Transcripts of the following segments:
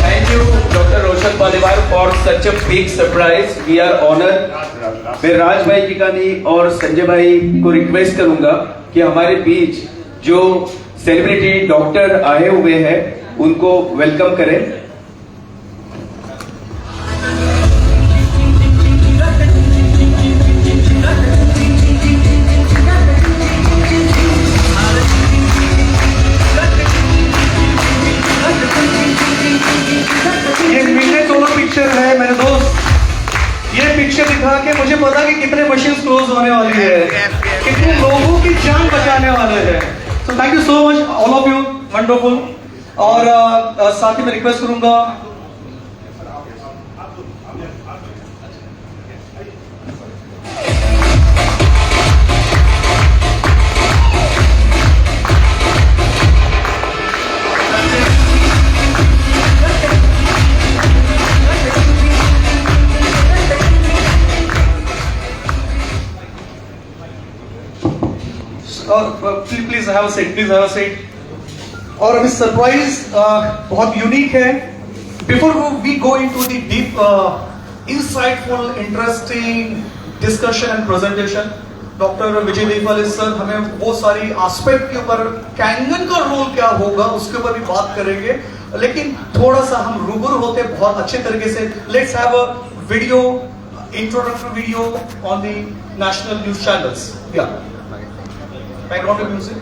Thank you, Dr. Roshan Paliwal, for such a big surprise. We are honored. मैं राज भाई किकानी और संजय भाई को रिक्वेस्ट करूंगा कि हमारे बीच जो सेलिब्रिटी डॉक्टर आए हुए हैं उनको वेलकम करें। ये मिलने दोनों पिक्चर है मेरे दोस्त। ये पिक्चर दिखा के मुझे पता कि कितने मशीन क्लोज होने वाली है, कितने लोगों की जान बचाने वाले हैं। So thank you so much all of you, wonderful. और साथ ही मैं रिक्वेस्ट करूंगा please have a seat, please have a seat. और अभी सरप्राइज बहुत यूनिक है। Before we go into the deep insightful interesting discussion and presentation, doctor Vijay Devwale sir हमें वो सारी एस्पेक्ट के ऊपर कैंगन का रोल क्या होगा उसके ऊपर भी बात करेंगे। लेकिन थोड़ा सा हम रूबरू होते बहुत अच्छे तरीके से। Let's have a video, introductory video on the national news channels. या बैकग्राउंड म्यूजिक।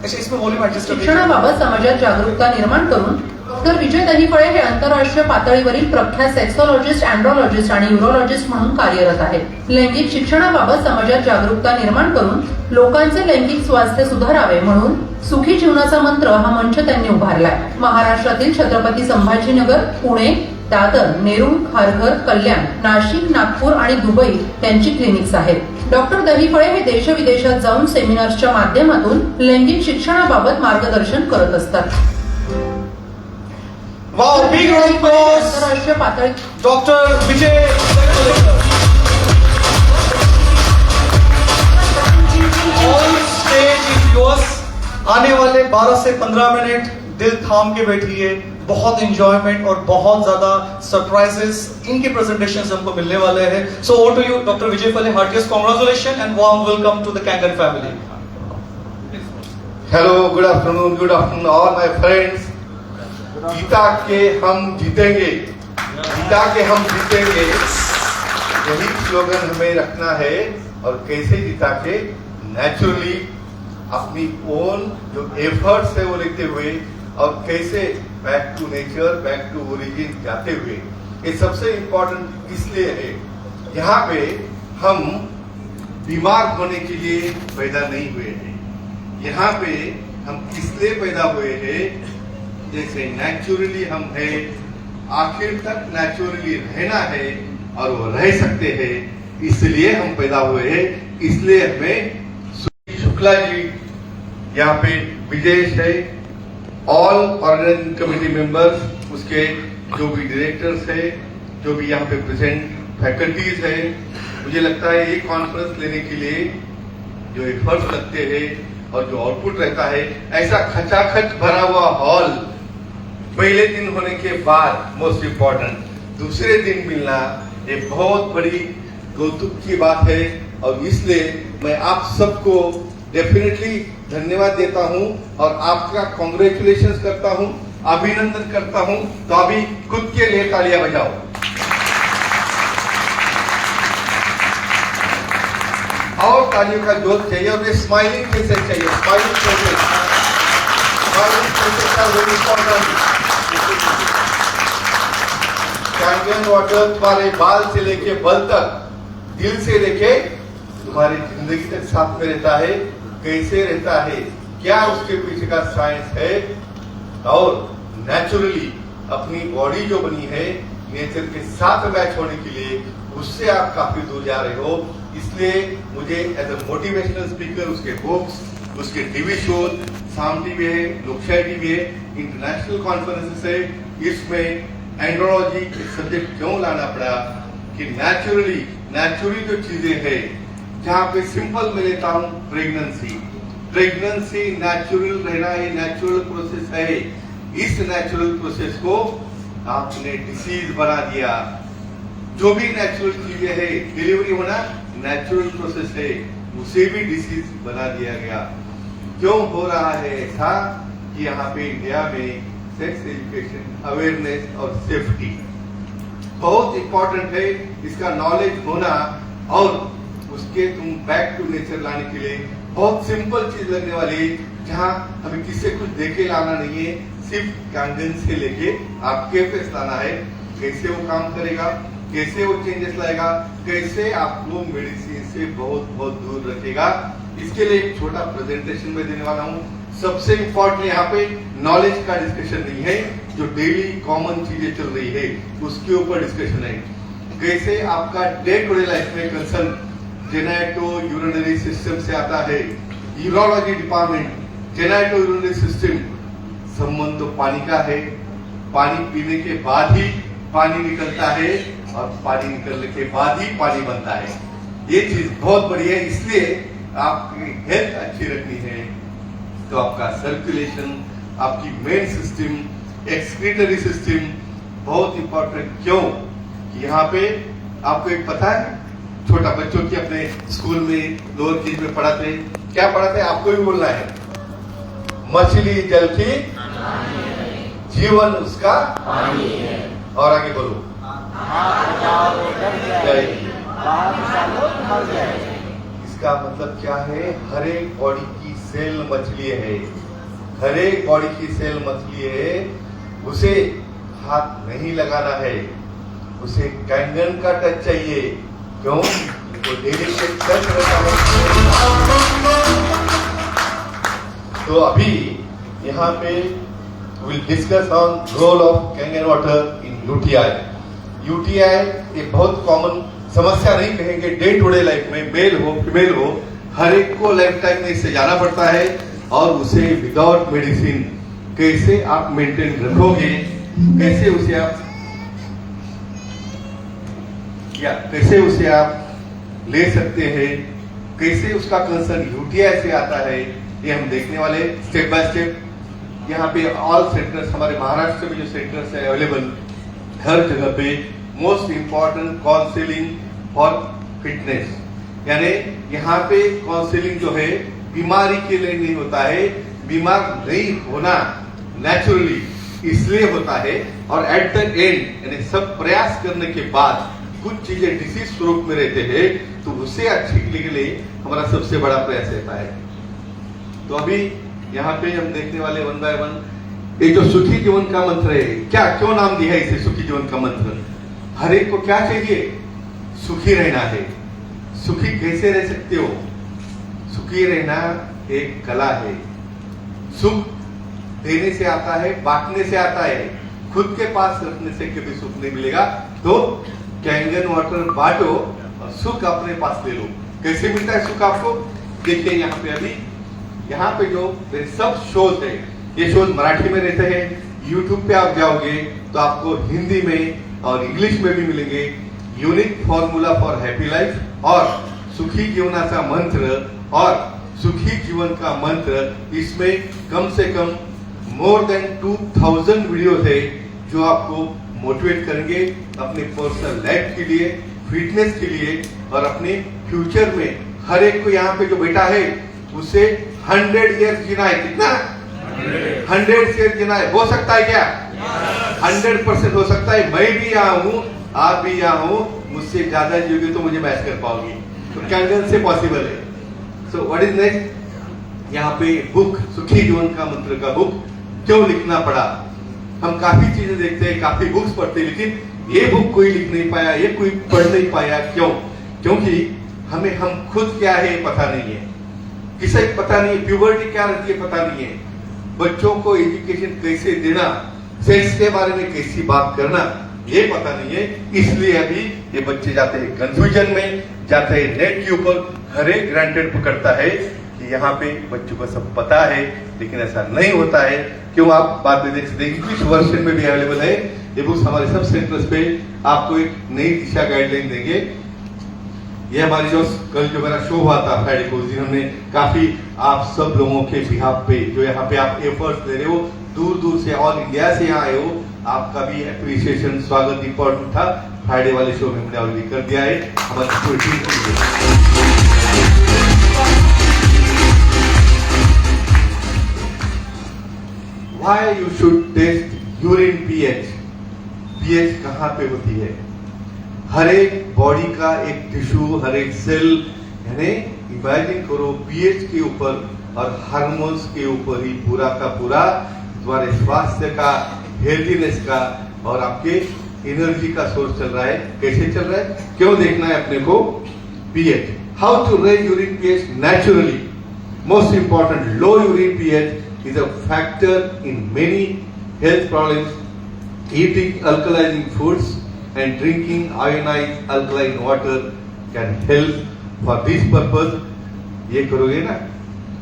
अच्छा, इसमें वॉल्यूम एडजस्ट कर। शिक्षणाबाबत समाजात जागरूकता निर्माण करून डॉक्टर विजय दहिफळे हे आंतरराष्ट्रीय पातळीवरील प्रख्यात सेक्सॉलॉजिस्ट, अँड्रोलॉजिस्ट आणि यूरोलॉजिस्ट म्हणून कार्यरत आहेत। लैंगिक शिक्षणाबाबत समाजात जागरूकता निर्माण करून लोकांचे लैंगिक स्वास्थ्य सुधारावे म्हणून सुखी जीवनाचा मंत्र हा मंच त्यांनी उभारलाय। महाराष्ट्रातील छत्रपती संभाजीनगर, पुणे, दादर, नेरूळ, खारघर, कल्याण, नाशिक, नागपूर आणि दुबई त्यांची क्लिनिक्स आहेत। डॉक्टर दहिफळे हे देशविदेशात जाऊन सेमिनार्सच्या माध्यमातून लैंगिक शिक्षणाबाबत मार्गदर्शन करत असतात। वाव, बिग राउंड ऑफ अप्लॉज आंतरराष्ट्रीय पातळी doctor Vijay. On stage is yours. आने वाले 12 से 15 मिनट दिल थाम के बैठिए। बहुत एंजॉयमेंट और बहुत ज्यादा सरप्राइजेस इनके प्रेजेंटेशन से हमको मिलने वाले हैं। So over to you doctor Vijay Phale, heartiest congratulation and warm welcome to the Kangan family. Hello, good afternoon all my friends. जीता के हम जीतेंगे, जीता के हम जीतेंगे, यही स्लोगन हमें रखना है। और कैसे जीता के? नेचुरली अपनी ओन जो एफर्ट्स है वो लेते हुए, और कैसे back to nature, back to origin जाते हुए। ये सबसे इंपॉर्टेंट इसलिए है, यहाँ पे हम बीमार होने के लिए पैदा नहीं हुए हैं। यहाँ पे हम इसलिए पैदा हुए हैं, जैसे नेचुरली हम है, आखिर तक नेचुरली रहना है और वो रह सकते हैं, इसलिए हम पैदा हुए हैं। इसलिए हमें शुक्ला जी यहाँ पे विजय है, ऑल ऑर्गेनाइजिंग कमेटी मेंबर्स, उसके जो भी डायरेक्टर्स है, जो भी यहाँ पे प्रेजेंट फैकल्टीज है, मुझे लगता है ये कॉन्फ्रेंस लेने के लिए जो एफर्ट्स लगते हैं और जो आउटपुट रहता है, ऐसा खचाखच भरा हुआ हॉल पहले दिन होने के बाद मोस्ट इम्पोर्टेंट दूसरे दिन मिलना, ये बहुत बड़ी कौतुक की बात है। और इसलिए मैं आप सबको डेफिनेटली धन्यवाद देता हूं और आपका कांग्रेचुलेशंस करता हूं, अभिनंदन करता हूं। तो अभी खुद के लिए तालियां बजाओ। और तालियों का जोर चाहिए, और ये स्माइलिंग फेसेस चाहिए, smiling faces, smiling faces are very important. Kangen water तुम्हारे बाल से लेके बल तक, दिल से लेके तुम्हारी जिंदगी तक साथ में रहता है। कैसे रहता है, क्या उसके पीछे का साइंस है, और नेचुरली अपनी बॉडी जो बनी है नेचर के साथ मैच होने के लिए, उससे आप काफी दूर जा रहे हो। इसलिए मुझे एज ए मोटिवेशनल स्पीकर उसके बुक्स, उसके टीवी शो, साम टीवी है, लोकशाही टीवी है, इंटरनेशनल कॉन्फ्रेंसेस है, इसमें एंड्रोलॉजी सब्जेक्ट क्यों लाना पड़ा कि नेचुरली जो चीजें हैं, जहाँ पे सिंपल में लेता हूँ प्रेगनेंसी, प्रेगनेंसी नेचुरल रहना, ये नेचुरल प्रोसेस है। इस नेचुरल प्रोसेस को आपने डिसीज बना दिया। जो भी नेचुरल चीजें है, डिलीवरी होना नेचुरल प्रोसेस है, उसे भी डिसीज बना दिया गया। क्यों हो रहा है ऐसा कि यहाँ पे इंडिया में सेक्स एजुकेशन, अवेयरनेस और सेफ्टी बहुत इंपॉर्टेंट है। इसका नॉलेज होना और उसके तुम बैक टू नेचर लाने के लिए बहुत सिंपल चीज लगने वाली, जहाँ हमें किसी कुछ देके लाना नहीं है, सिर्फ गार्डन से लेके आपके पास लाना है। कैसे वो काम करेगा, कैसे वो चेंजेस लाएगा, कैसे आपको मेडिसिन से बहुत बहुत दूर रखेगा, इसके लिए एक छोटा प्रेजेंटेशन में देने वाला हूँ। सबसे इम्पोर्टेंट यहाँ पे नॉलेज का डिस्कशन नहीं है, जो डेली कॉमन चीजें चल रही है उसके ऊपर डिस्कशन है। कैसे आपका डे टू डे लाइफ में कंसर्न जेनेटो यूरिनरी सिस्टम से आता है, urology department, genito urinary system संबंध तो पानी का है। पानी पीने के बाद ही पानी निकलता है और पानी निकलने के बाद ही पानी बनता है। ये चीज बहुत बड़ी है, इसलिए आपकी हेल्थ अच्छी रखनी है तो आपका सर्कुलेशन, आपकी मेन सिस्टम, एक्सक्रीटरी सिस्टम बहुत इंपॉर्टेंट। क्यों कि यहाँ पे आपको एक पता है, छोटा बच्चों की अपने स्कूल में लोअर केज में पढ़ाते हैं, क्या पढ़ाते हैं आपको भी बोलना है, मछली जल की जीवन उसका पानी है। और आगे बोलो, इसका मतलब क्या है, हर एक बॉडी की सेल मछली है, हर एक बॉडी की सेल मछली है। उसे हाथ नहीं लगाना है, उसे कैंगन का टच चाहिए। क्यों? वो डेली से टच रहता है। तो अभी यहाँ पे will discuss on roll of Kangen water in UTI. UTI एक बहुत कॉमन समस्या नहीं कहेंगे, डे टू डे लाइफ में मेल हो फीमेल हो, हर एक को लाइफ टाइम में इससे जाना पड़ता है। और उसे विदाउट मेडिसिन कैसे आप मेंटेन रखोगे, कैसे उसे आप ले सकते हैं, कैसे उसका कंसर्न यूटीआई से आता है, ये हम देखने वाले स्टेप बाय स्टेप। यहाँ पे ऑल सेंटर्स, हमारे महाराष्ट्र में जो सेंटर्स है अवेलेबल, हर जगह पे most important counselling for fitness, यानी यहाँ पे काउंसलिंग जो है बीमारी के लिए नहीं होता है, बीमार नहीं होना नेचुरली इसलिए होता है। और एट द एंड यानी सब प्रयास करने के बाद कुछ चीजें डिसीज स्वरूप में रहते हैं, तो उसे अच्छे के लिए हमारा सबसे बड़ा प्रयास रहता है। तो अभी यहाँ पे हम देखने वाले वन बाय वन, एक जो सुखी जीवन का मंत्र है, क्या क्यों नाम दिया है इसे सुखी जीवन का मंत्र? हर एक को क्या चाहिए? सुखी रहना है। सुखी कैसे रह सकते हो? सुखी रहना एक कला है। सुख देने से आता है, बांटने से आता है, खुद के पास रखने से कभी सुख नहीं मिलेगा। तो कैंगन वाटर बांटो और सुख अपने पास ले लो। कैसे मिलता है सुख आपको? देखिए यहाँ पे अभी, यहाँ पे जो सब शोज है, ये शोज मराठी में रहते हैं। यूट्यूब पे आप जाओगे तो आपको हिंदी में और इंग्लिश में भी मिलेंगे। Unique formula for happy life और सुखी जीवनाचा मंत्र और सुखी जीवन का मंत्र, इसमें कम से कम मोर देन 2000 वीडियोस है जो आपको मोटिवेट करेंगे अपने पर्सनल लाइफ के लिए, फिटनेस के लिए और अपने फ्यूचर में। हर एक को यहाँ पे जो बैठा है उसे 100 ईयर्स जीना है। कितना? 100 ईयर्स जीना है। हो सकता है क्या? 100% हो सकता है। मैं भी यहाँ हूँ, आप भी यहाँ हो, मुझसे ज्यादा जियोगे तो मुझे मैच कर पाओगे, तो कैंगन से पॉसिबल है। So what is next? यहाँ पे बुक, सुखी जीवन का मंत्र का बुक क्यों लिखना पड़ा? हम काफी चीजें देखते हैं, काफी बुक्स पढ़ते हैं, लेकिन ये बुक कोई लिख नहीं पाया, ये कोई पढ़ नहीं पाया। क्यों? क्योंकि हमें हम खुद क्या है पता नहीं है, किसे पता नहीं है, प्यूबर्टी क्या रहती है पता नहीं है, बच्चों को एजुकेशन कैसे देना, सेक्स के बारे में कैसी बात करना ये पता नहीं है। इसलिए अभी ये बच्चे जाते हैं कंफ्यूजन में, जाते हैं नेट के ऊपर, हर एक ग्रांटेड पकड़ता है कि यहाँ पे बच्चों को सब पता है, लेकिन ऐसा नहीं होता है। क्यों? आप बाद में देख सकते हैं, इंग्लिश वर्जन में भी अवेलेबल है ये बुक्स। हमारे सब सेंटर्स पे आपको एक नई दिशा गाइडलाइन देंगे। ये हमारी जो कल जो मेरा शो हुआ था फ्राइडे को, उस दिन हमने काफी आप सब लोगों के बिहाफ पे जो यहाँ पे आप एफर्ट्स ले रहे हो, दूर दूर से ऑल इंडिया से यहाँ आए हो, आपका भी एप्रिसिएशन स्वागत इम्पोर्टेंट था। फ्राइडे वाले शो में हमने ऑलरेडी कर दिया है हमारी टीम के लिए। Why you should test urine pH? pH कहाँ पे होती है? हर एक बॉडी का एक टिश्यू, हर एक सेल, यानी इमेजिन करो pH के ऊपर और हार्मोन्स के ऊपर ही पूरा का पूरा तुम्हारे स्वास्थ्य का, हेल्थीनेस का और आपके एनर्जी का सोर्स चल रहा है। कैसे चल रहा है, क्यों देखना है अपने को? pH. How to raise urine pH naturally? Most important, low urine pH is a factor in many health problems. Eating alkalizing foods and drinking ionized alkaline water can help for this purpose. ये करोगे ना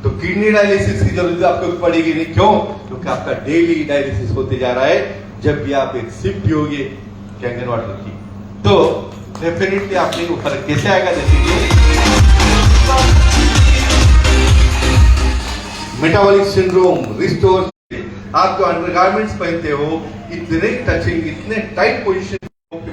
तो kidney dialysis की जरूरत आपको पड़ेगी नहीं। क्यों? क्योंकि आपका डेली डायलिसिस होते जा रहा है। जब भी आप एक सिप पियोगे कैंगन वाटर की तो डेफिनेटली आपने वो फर्क कैसे आएगा? देखिए मेटाबॉलिक सिंड्रोम रिस्टोर। आप जो अंडरगारमेंट्स पहनते हो इतने टचिंग, इतने टाइट पोजीशन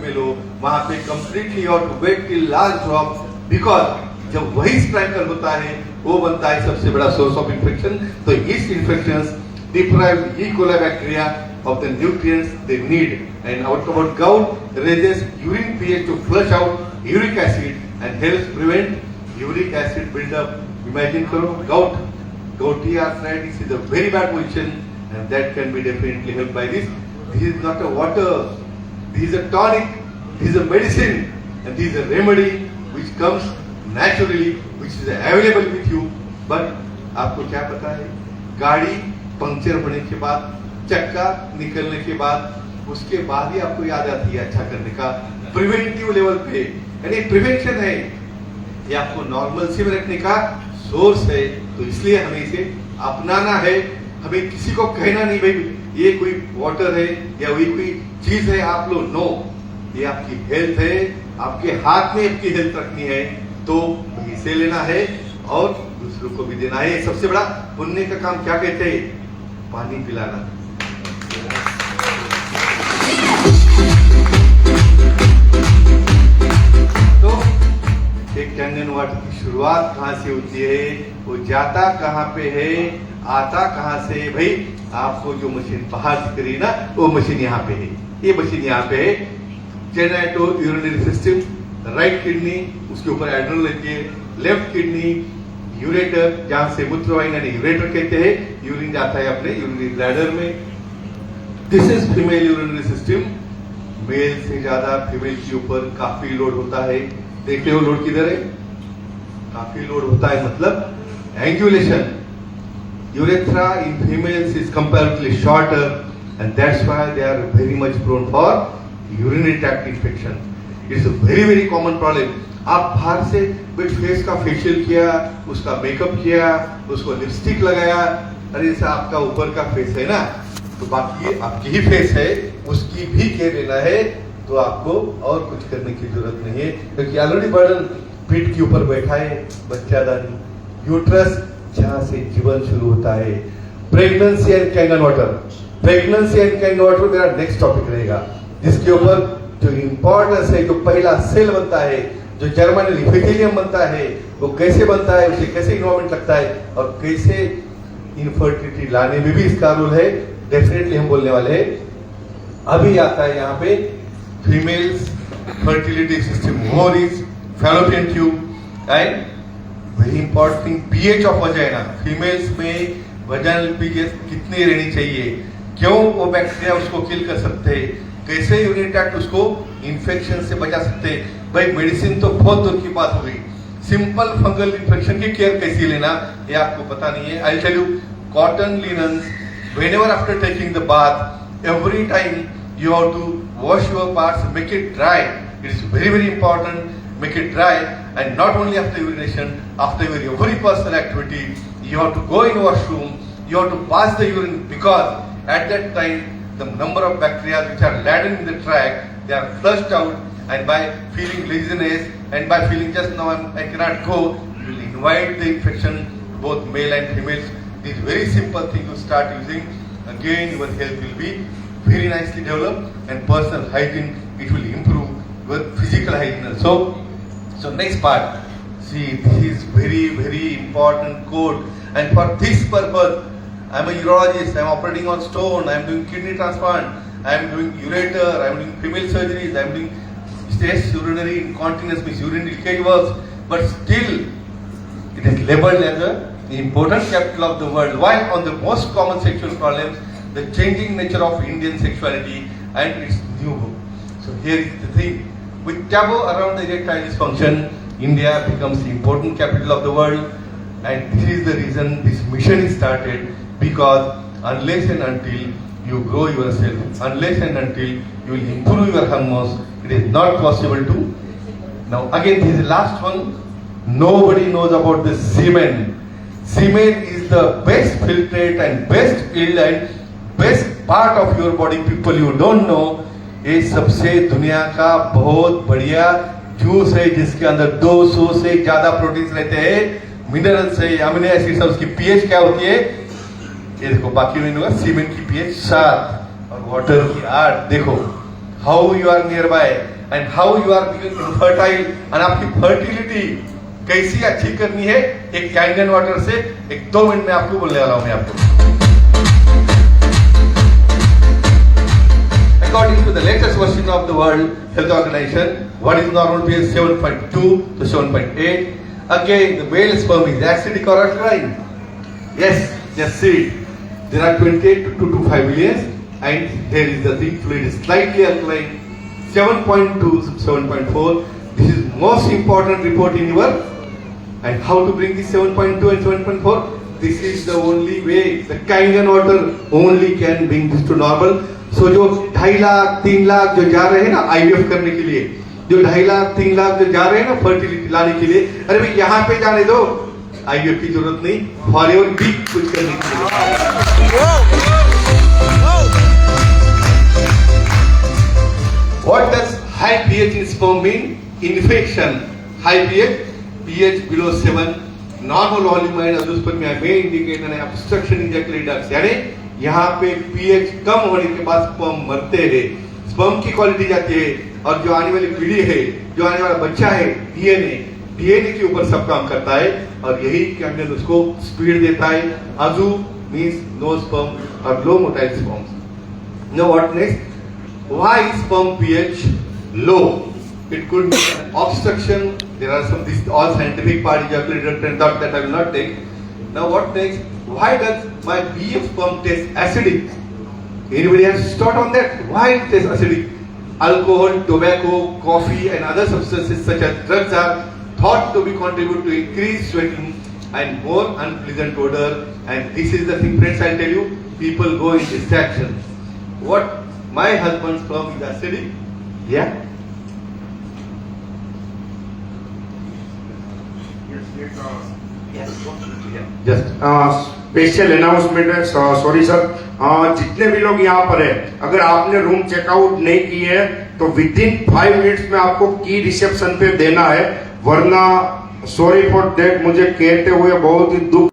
में लो, वहां पे कंप्लीटली और wait till last drop, because जब वही स्ट्राइकर होता है वो बनता है सबसे बड़ा सोर्स ऑफ इन्फेक्शन। तो इस infections deprive E coli bacteria of the nutrients they need, and out about gout raises urine pH to flush out uric acid and helps prevent uric acid buildup. Imagine karo gouty arthritis is a very bad position and that can be definitely helped by this. This is not a water, this is a tonic, this is a medicine, and this is a remedy which comes naturally, which is available with you. But आपको क्या पता है, गाड़ी puncture होने के बाद, चक्का निकलने के बाद, उसके बाद ही आपको याद आती है अच्छा करने का। प्रिवेंटिव लेवल पे यानी प्रिवेंशन है, ये आपको नॉर्मल से में रखने का सोर्स है। तो इसलिए हमें इसे अपनाना है। हमें किसी को कहना नहीं भाई ये कोई वाटर है या वही कोई चीज है आप लो, नो, ये आपकी हेल्थ है, आपके हाथ में आपकी हेल्थ रखनी है तो इसे लेना है और दूसरों को भी देना है। सबसे बड़ा पुण्य का काम क्या कहते हैं? पानी पिलाना। तो एक कैंगन वाटर की शुरुआत कहाँ से होती है, वो जाता कहाँ पे है, आता कहाँ से? भाई आपको जो मशीन बाहर दिख रही है ना, वो मशीन यहाँ पे है। ये मशीन यहाँ पे है, genito urinary system, right kidney, उसके ऊपर एड्रेनल रहती है, लेफ्ट किडनी यूरेटर, जहां से मूत्रवाहिनी यानी यूरेटर कहते हैं, यूरिन जाता है अपने यूरिनरी ब्लैडर में। This is female urinary system. Male से ज्यादा फीमेल के ऊपर काफी लोड होता है। देखते हो लोड किधर है? काफी लोड होता है, मतलब angulation. Urethra in females is comparatively shorter and that's why they are very much prone for urinary tract infection. It's a very very common problem. आप बाहर से फेस का फेशियल किया, उसका मेकअप किया, उसको लिपस्टिक लगाया, अरे ऐसा आपका ऊपर का फेस है ना, तो बाकी आपकी ही फेस है, उसकी भी केयर लेना है। तो आपको और कुछ करने की जरूरत नहीं है, क्योंकि ऑलरेडी बर्डन पीठ के ऊपर बैठा है बच्चादानी, यूट्रस जहां से जीवन शुरू होता है। Pregnancy and Kangen water, pregnancy and Kangen water मेरा नेक्स्ट टॉपिक रहेगा, जिसके ऊपर जो इंपॉर्टेंस है, जो पहला सेल बनता है, जो जर्मिनल इपिथेलियम बनता है, वो कैसे बनता है, उसे कैसे इन्वायरमेंट लगता है और कैसे इनफर्टिलिटी लाने में भी इसका रोल है, डेफिनेटली हम बोलने वाले हैं। अभी आता है यहाँ पे females fertility system, ovaries, fallopian tube and very important thing pH of vagina. Females में वजाइनल पीएच कितनी रहनी चाहिए, क्यों वो बैक्टीरिया उसको किल कर सकते हैं, कैसे यूरिनरी ट्रैक्ट उसको इन्फेक्शन से बचा सकते हैं। भाई मेडिसिन तो बहुत दूर की बात हो गई, सिंपल फंगल इन्फेक्शन की केयर कैसे लेना ये आपको पता नहीं है। I tell you, cotton linens, whenever after taking the bath, every time you have to wash your parts, make it dry. It is very very important, make it dry, and not only after urination, after your every personal activity, you have to go in washroom, you have to pass the urine, because at that time the number of bacteria which are laden in the tract, they are flushed out, and by feeling laziness and by feeling just now I cannot go, it will invite the infection to both male and females. This very simple thing you start using, again your health will be very nicely developed, and personal hygiene, it will improve your physical hygiene also. So next part, see, this is very important code, and for this purpose I am a urologist, I am operating on stone, I am doing kidney transplant, I am doing ureter, I am doing female surgeries, I am doing stress urinary incontinence, means urine leakage works, but still it is labeled as a important capital of the world. Why? On the most common sexual problems, the changing nature of Indian sexuality and its new book. So here is the thing, with taboo around the erectile dysfunction, India becomes the important capital of the world, and this is the reason this mission is started, because unless and until you grow yourself, unless and until you will improve your hormones, it is not possible to. Now again, this is the last one. Nobody knows about the semen. Semen is the best filtrate and best filled and best part of your body. People you don't know, ये सबसे दुनिया का बहुत बढ़िया juice है जिसके अंदर 200 से ज्यादा प्रोटीन्स रहते हैं, मिनरल्स है, अमीनो एसिड्स है। उसकी पीएच क्या होती है? ये देखो, बाकी में होगा सीमेंट की पीएच 7 और वाटर की 8। देखो how you are near by and how you are becoming infertile, और आपकी फर्टिलिटी कैसी अच्छी करनी है एक कैंगन वाटर से, एक 2 मिनट में आपको बोलने वाला हूं मैं आपको। According to the latest version of the World Health Organization, what is normal pH? 7.2 to 7.8. Again, the male sperm is acidic or alkaline? Yes, just see it. There are 28 to 225 millions, and here is the thing, fluid is slightly alkaline, 7.2 to 7.4. This is most important report in your. And how to bring this 7.2 and 7.4? This is the only way. The Kangen water only can bring this to normal. So जो 2.5 लाख 3 लाख जो जा रहे हैं ना IVF करने के लिए, जो 2.5 लाख 3 लाख जो जा रहे हैं ना फर्टिलिटी लाने के लिए, अरे भाई यहाँ पे जाने दो, IVF की जरूरत नहीं, फॉरएवर भी कुछ करने के लिए। What does high pH in sperm mean? Infection. High pH below 7, normal volume and azoospermia may indicate an obstruction in ejaculatory ducts. यानी यहाँ पे pH कम होने के बाद स्पर्म मरते हैं, स्पर्म की क्वालिटी जाती है, और जो आने वाली पीढ़ी है, जो आने वाला बच्चा है, डीएनए के ऊपर सब काम करता है, और यही कैंगन उसको स्पीड देता है। अजू मीन्स नो स्पर्म और low motile sperm. Now what next? Why is sperm pH low? It could be an obstruction. There are some all scientific part ejaculatory duct that I will not take. Now what next? Why does my BF sperm taste acidic? Anybody has thought on that? Why it tastes acidic? Alcohol, tobacco, coffee and other substances such as drugs are thought to be contribute to increased sweating and more unpleasant odor. And this is the thing, friends, I'll tell you, people go in distraction. What? My husband's sperm is acidic? Yeah? Just special announcement है, sorry sir, जितने भी लोग यहाँ पर है, अगर आपने room checkout नहीं की है तो विद इन 5 मिनट्स में आपको की रिसेप्शन पे देना है, वरना सॉरी फॉर दैट, मुझे कहते हुए बहुत ही दुख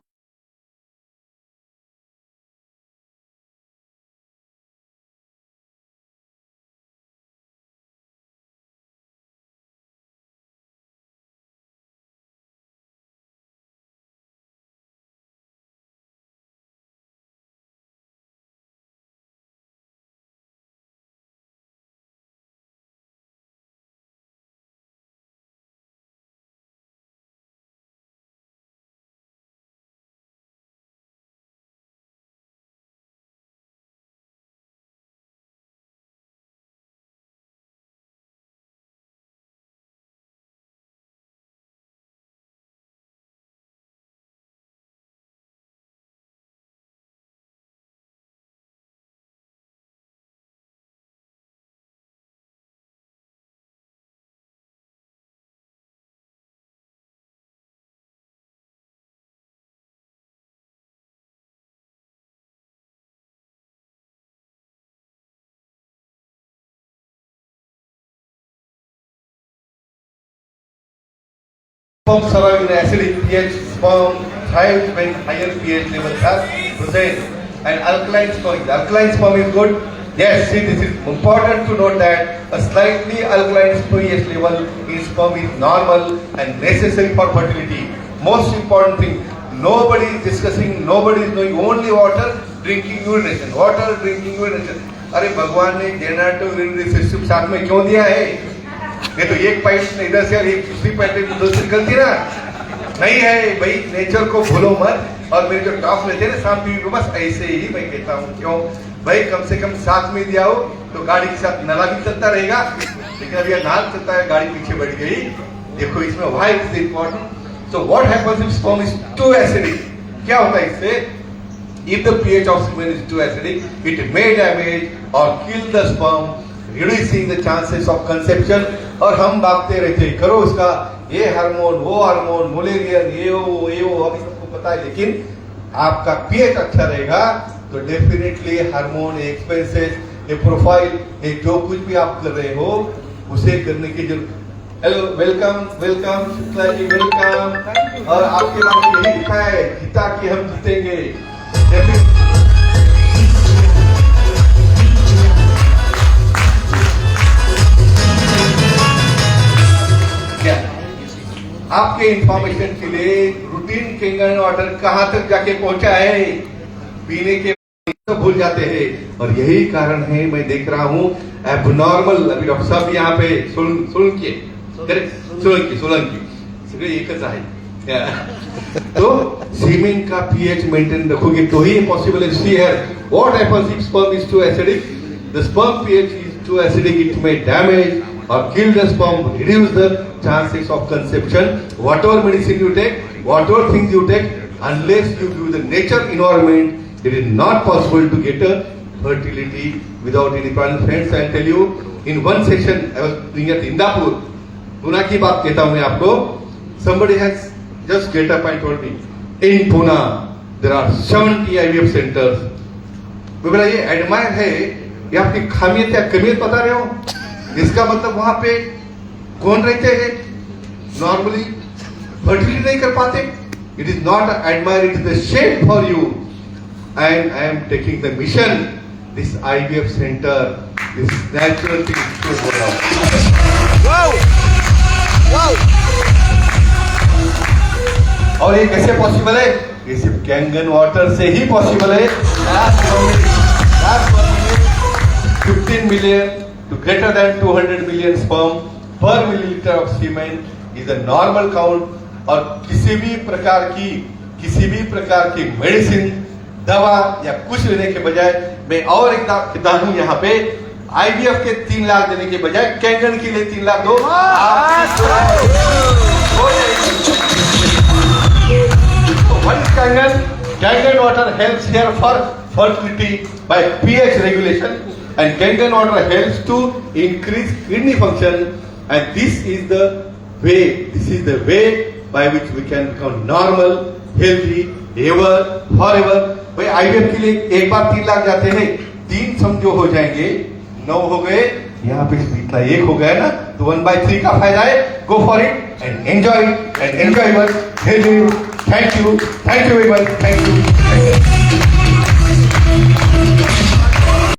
Sperm survive in acidic pH. Sperm thrives when higher pH levels are present. And alkaline sperm. Alkaline sperm is good. Yes, see, this is important to note that a slightly alkaline pH level in sperm is normal and necessary for fertility. Most important thing, nobody is discussing, nobody is knowing, only water, drinking, urination. Water, drinking, urination. अरे भगवान ने generative urinary system साथ में क्यों दिया है? ये तो एक पाइप इधर से और एक दूसरी पाइप दूसरी निकलती ना, नहीं है भाई। नेचर को भूलो मत। और मेरे जो टॉप लेते हैं ना शाम पीवी को, बस ऐसे ही मैं कहता हूँ। क्यों भाई? कम से कम साथ में दिया हो तो गाड़ी के साथ नाला भी चलता रहेगा। लेकिन अभी नाल चलता है, गाड़ी पीछे बढ़ गई। देखो इसमें why is important. So what happens if sperm is too acidic? क्या होता है इससे? If the pH of semen is too acidic, it may damage or kill the sperm, reducing the chances of conception. और हम भागते रहते हैं, करो उसका ये हार्मोन, वो हार्मोन, मोलेरियन, ये वो, अभी सबको पता है। लेकिन आपका pH अच्छा रहेगा तो डेफिनेटली हार्मोन, एक्सपेंसेस, ये प्रोफाइल, ये जो कुछ भी आप कर रहे हो उसे करने की जरूरत। Hello, welcome welcome Shukla ji, welcome. और आपके बारे में यही लिखा है, जीता कि हम जीतेंगे। क्या आपके इंफॉर्मेशन के लिए रूटीन केंगन वाटर कहां तक जाके पहुंचा है? पीने के तो भूल जाते हैं। और यही कारण है, मैं देख रहा हूं एबनॉर्मल। अभी डॉक्टर साहब यहाँ पे सोलंकी सगळे एकच आहे। तो सीमेन का पीएच मेंटेन रखोगे तो ही पॉसिबल है। See here what happens if sperm is too acidic? The sperm pH is too acidic, it may damage or kill the sperm, reduce the chances of conception. Whatever medicine you take, whatever things you take, unless you give the nature environment, it is not possible to get a fertility without any problem. Friends, I'll tell you, in one session I was doing at Indapur, Pune की बात कहता हूँ मैं आपको। Somebody has just get up and told me, in Pune there are 70 IVF centers. मैं बोला ये admire है, ये आपकी खामियत या कमियत बता रहे हो? इसका मतलब वहां पे कौन रहते हैं? नॉर्मली फर्टिलिटी नहीं कर पाते। It is not admire, it is the shame for you. And I am taking the mission, this IVF centre, this natural thing to go. और ये कैसे पॉसिबल है? ये सिर्फ कैंगन वाटर से ही पॉसिबल है। 15 million to greater than 200 million sperm per milliliter of semen is a normal count। और किसी भी प्रकार की मेडिसिन, दवा या कुछ लेने के बजाय, मैं और एक कहता हूं यहाँ पे, IVF के 3 लाख देने के बजाय कैंगन के लिए 3 लाख दो। One Kangen water helps here for fertility by pH regulation, and Kangen water helps to increase kidney function, and this is the way by which we can become normal, healthy, ever, forever। भाई IVF के लिए एक बार 3 लाख जाते हैं, 3 समझो हो जाएंगे, 9 हो गए, यहाँ पे इतना 1 हो गया ना, तो 1/3 का फायदा है। Go for it and enjoy it and enjoy your health। Thank you very much. Thank you.